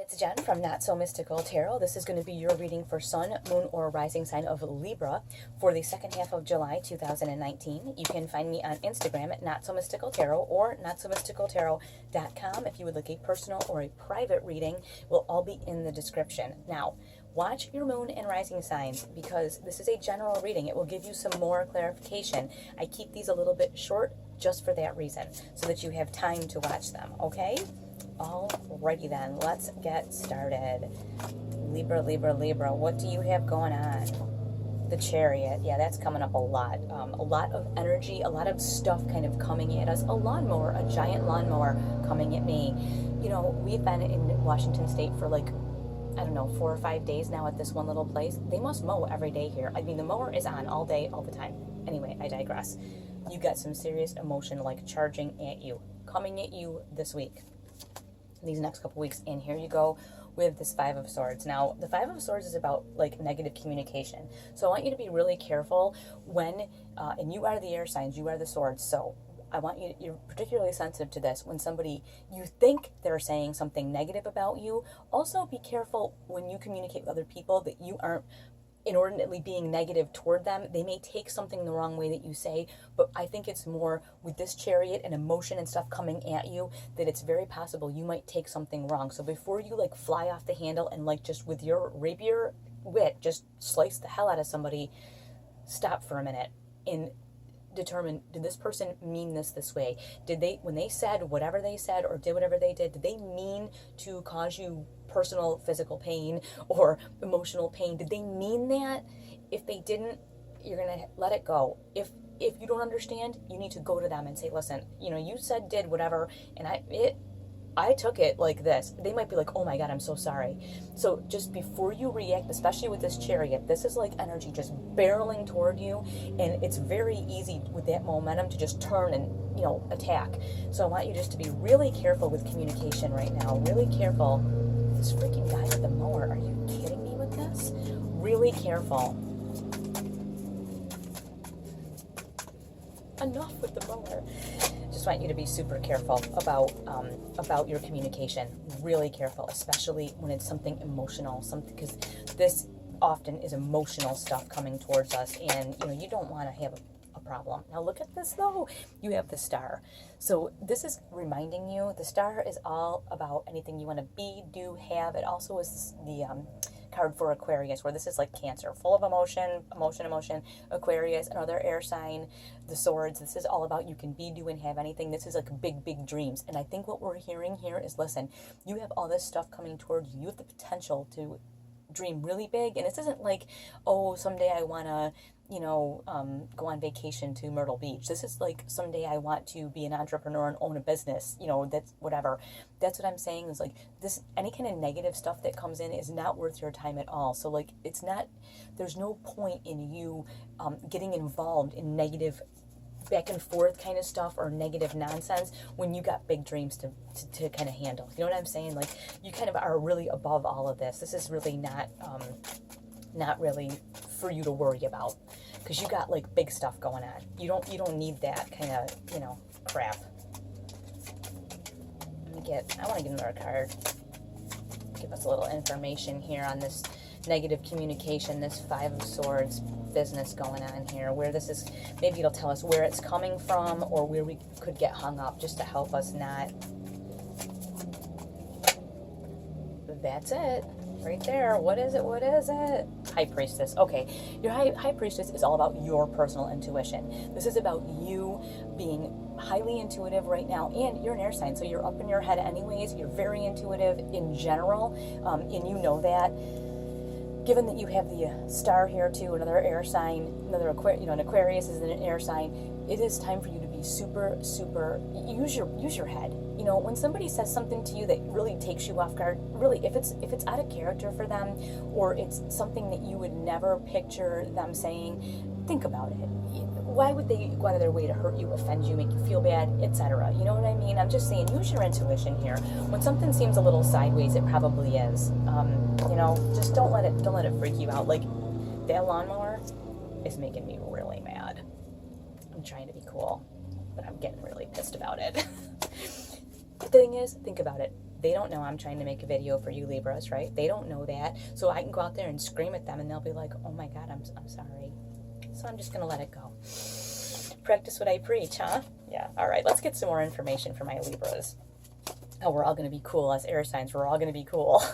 It's Jen from Not So Mystical Tarot. This is going to be your reading for Sun, Moon, or Rising sign of Libra for the second half of July 2019. You can find me on Instagram at Not So Mystical Tarot or notsomysticaltarot.com. If you would like a personal or a private reading, will all be in the description. Now, watch your moon and rising signs because this is a general reading. It will give you some more clarification. I keep these a little bit short just for that reason, so that you have time to watch them, okay? Alrighty then, let's get started. Libra, Libra, Libra, what do you have going on? The Chariot, yeah, that's coming up a lot. A lot of energy, a lot of stuff kind of coming at us. A lawnmower, a giant lawnmower coming at me. You know, we've been in Washington State for like, I don't know, 4 or 5 days now at this one little place. They must mow every day here. I mean, the mower is on all day, all the time. Anyway, I digress. You got some serious emotion like charging at you, coming at you this week, these next couple weeks. And here you go with this Five of Swords. Now, the Five of Swords is about like negative communication. So I want you to be really careful when, and you are the air signs, you are the swords. So I want you, you're particularly sensitive to this. When somebody, you think they're saying something negative about you, also be careful when you communicate with other people that you aren't inordinately being negative toward them. They may take something the wrong way that you say, but I think it's more with this Chariot and emotion and stuff coming at you that it's very possible you might take something wrong. So before you like fly off the handle and like just with your rapier wit just slice the hell out of somebody, stop for a minute and determine, did this person mean this way? Did they, when they said whatever they said or did whatever they did they mean to cause you personal physical pain or emotional pain? Did they mean that? If they didn't, you're gonna let it go. If you don't understand, you need to go to them and say, listen, you know, you said did whatever and I took it like this. They might be like, oh my God, I'm so sorry. So just before you react, especially with this Chariot, this is like energy just barreling toward you. And it's very easy with that momentum to just turn and, you know, attack. So I want you just to be really careful with communication right now. Really careful. This freaking guy with the mower, are you kidding me with this? Really careful. Enough with the mower. Just want you to be super careful about your communication. Really careful, especially when it's something emotional, something, because this often is emotional stuff coming towards us, and you know you don't want to have a problem. Now look at this though. You have the Star. So this is reminding you the Star is all about anything you want to be, do, have. It also is the card for Aquarius, where this is like Cancer, full of emotion. Aquarius, another air sign, the Swords. This is all about you can be, do, and have anything. This is like big dreams. And I think what we're hearing here is, listen, you have all this stuff coming toward you. You have the potential to dream really big. And this isn't like, oh, someday I want to, you know, go on vacation to Myrtle Beach. This is like, someday I want to be an entrepreneur and own a business, you know, that's whatever. That's what I'm saying is like this, any kind of negative stuff that comes in is not worth your time at all. So like, it's not, there's no point in you getting involved in negative back and forth kind of stuff or negative nonsense when you got big dreams to kind of handle. You know what I'm saying? Like you kind of are really above all of this. This is really not really for you to worry about because you got like big stuff going on. You don't need that kind of, you know, crap. I want to get another card. Give us a little information here on this negative communication, this Five of Swords business going on here, where this is, maybe it'll tell us where it's coming from or where we could get hung up just to help us not. That's it. Right there. What is it? High Priestess. Okay. Your High Priestess is all about your personal intuition. This is about you being highly intuitive right now, and you're an air sign, so you're up in your head anyways. You're very intuitive in general, and you know that. Given that you have the Star here too, another air sign, an Aquarius is an air sign, it is time for you to be super, use your head. You know, when somebody says something to you that really takes you off guard, really, if it's out of character for them, or it's something that you would never picture them saying, think about it. Why would they go out of their way to hurt you, offend you, make you feel bad, etc.? You know what I mean? I'm just saying, use your intuition here. When something seems a little sideways, it probably is. You know, just don't let it freak you out. Like that lawnmower is making me really mad. I'm trying to be cool, but I'm getting really pissed about it. The thing is, think about it. They don't know I'm trying to make a video for you Libras, right? They don't know that. So I can go out there and scream at them and they'll be like, oh my God, I'm sorry. So I'm just going to let it go. Practice what I preach, huh? Yeah. All right, let's get some more information for my Libras. Oh, we're all going to be cool as air signs. We're all going to be cool.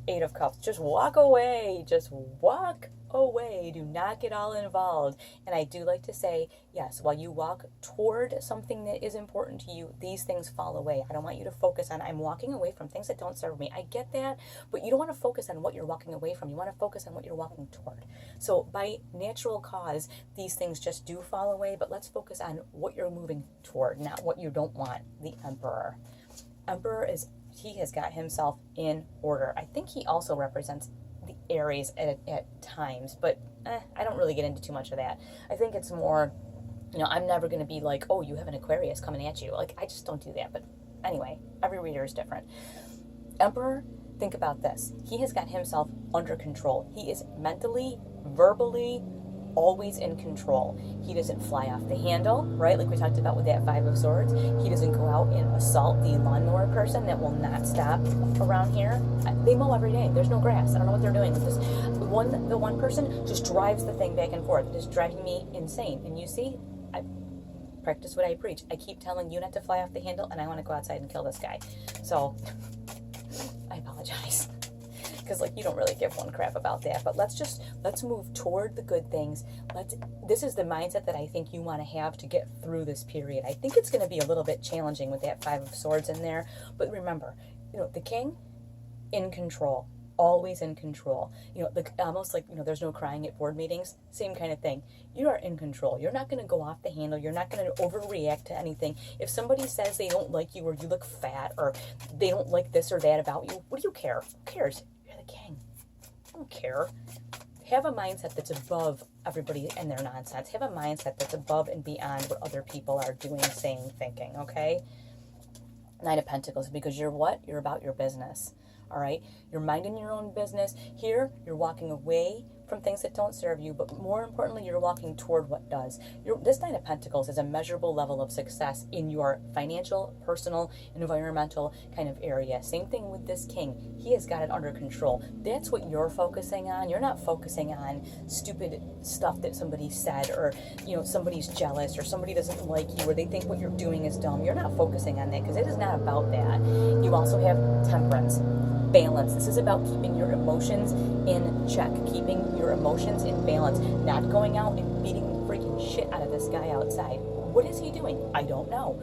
8 of Cups. Just walk away. Just walk away. Do not get all involved. And I do like to say, yes, while you walk toward something that is important to you, these things fall away. I don't want you to focus on, I'm walking away from things that don't serve me. I get that, but you don't want to focus on what you're walking away from. You want to focus on what you're walking toward. So by natural cause, these things just do fall away, but let's focus on what you're moving toward, not what you don't want. The Emperor. Emperor is, he has got himself in order. I think he also represents the Aries at times, but I don't really get into too much of that. I think it's more, you know, I'm never going to be like, oh, you have an Aquarius coming at you. Like, I just don't do that. But anyway, every reader is different. Emperor, think about this. He has got himself under control. He is mentally, verbally, always in control. He doesn't fly off the handle, right? Like we talked about with that 5 of Swords. He doesn't go out and assault the lawnmower person that will not stop around here. They mow every day. There's no grass. I don't know what they're doing with this. The one person just drives the thing back and forth. It is driving me insane. And you see, I practice what I preach. I keep telling you not to fly off the handle, and I want to go outside and kill this guy. So I apologize. Because like you don't really give one crap about that, but let's move toward the good things. This is the mindset that I think you want to have to get through this period. I think it's going to be a little bit challenging with that 5 of Swords in there, but remember, you know, the King in control, always in control. You know, almost like, you know, there's no crying at board meetings, same kind of thing. You are in control. You're not going to go off the handle. You're not going to overreact to anything. If somebody says they don't like you, or you look fat, or they don't like this or that about you, what do you care? Who cares? King. I don't care. Have a mindset that's above everybody and their nonsense. Have a mindset that's above and beyond what other people are doing, saying, thinking, okay? 9 of Pentacles, because you're what? You're about your business, all right? You're minding your own business. Here, you're walking away from things that don't serve you, but more importantly, you're walking toward what does. This 9 of Pentacles is a measurable level of success in your financial, personal, environmental kind of area. Same thing with this King. He has got it under control. That's what you're focusing on. You're not focusing on stupid stuff that somebody said, or, you know, somebody's jealous, or somebody doesn't like you, or they think what you're doing is dumb. You're not focusing on that, because it is not about that. You also have Temperance. Balance. This is about keeping your emotions in check, keeping your emotions in balance, not going out and beating the freaking shit out of this guy outside. What is he doing? I don't know.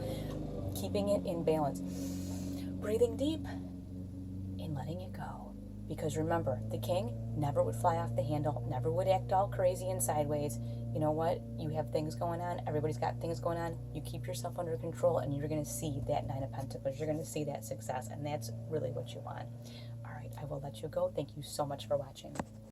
Keeping it in balance. Breathing deep and letting it go. Because remember, the King never would fly off the handle, never would act all crazy and sideways. You know what? You have things going on. Everybody's got things going on. You keep yourself under control, and you're going to see that 9 of Pentacles. You're going to see that success, and that's really what you want. All right, I will let you go. Thank you so much for watching.